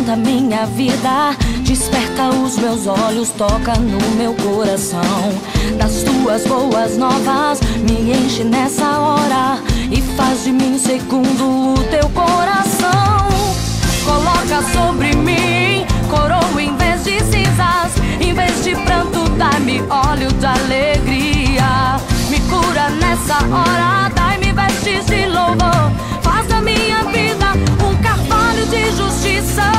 quebranta minha vida, desperta os meus olhos, toca no meu coração. Das tuas boas novas, me enche nessa hora e faz de mim segundo o teu coração. Coloca sobre mim coroa em vez de cinzas, em vez de pranto dá-me óleo de alegria. Me cura nessa hora, dai-me vestes de louvor, faz da minha vida um carvalho de justiça.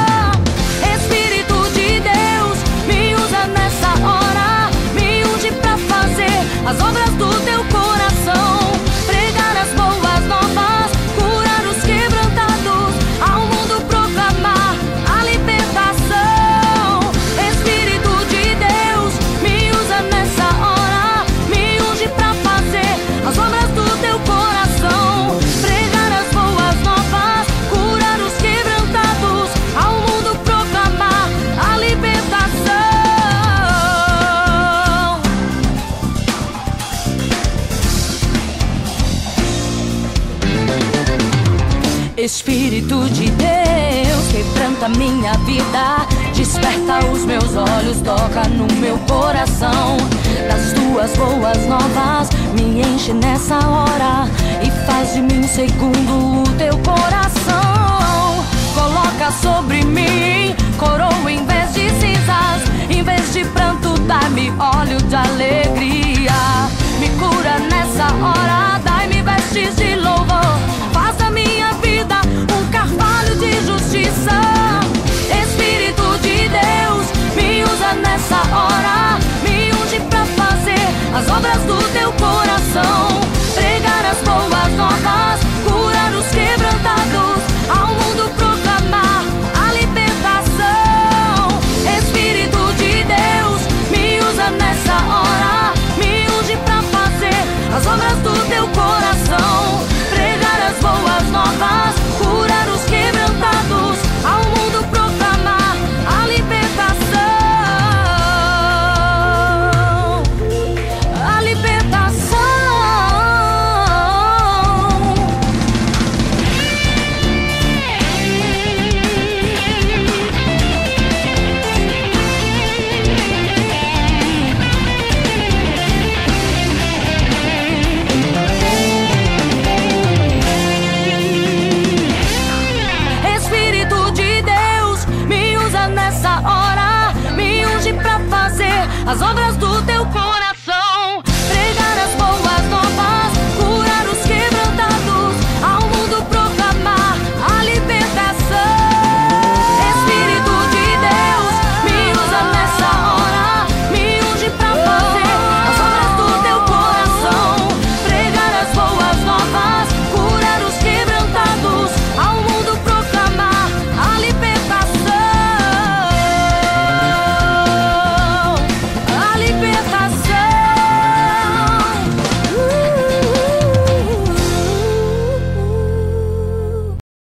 Espírito de Deus, me usa nessa hora, me unge pra fazer as obras do teu coração. Pregar as boas novas, curar os quebrantados, ao mundo proclamar a libertação. Espírito de Deus, me usa nessa hora, me unge pra fazer as obras do teu coração. Pregar as boas novas, curar os quebrantados, ao mundo proclamar a libertação. Espírito de Deus, quebranta minha vida, desperta os meus olhos, toca no meu coração. Das tuas boas novas, me enche nessa hora e faz de mim segundo o teu coração. Coloca sobre mim coroa em vez de cinzas, em vez de pranto dá-me óleo de alegria. Me cura nessa hora, dai-me vestes de louvor, faz da minha vida um carvalho de justiça. Espírito de Deus, me usa nessa hora, me unge pra fazer as obras do teu coração. Pregar as boas novas, curar os quebrantados, ao mundo proclamar a libertação. Espírito de Deus, me usa nessa hora, me unge pra fazer as obras do teu coração. Pregar as boas novas, curar os quebrantados, ao mundo proclamar a libertação. A libertação. Espírito de Deus, me usa nessa hora, me unge pra fazer as obras do teu coração.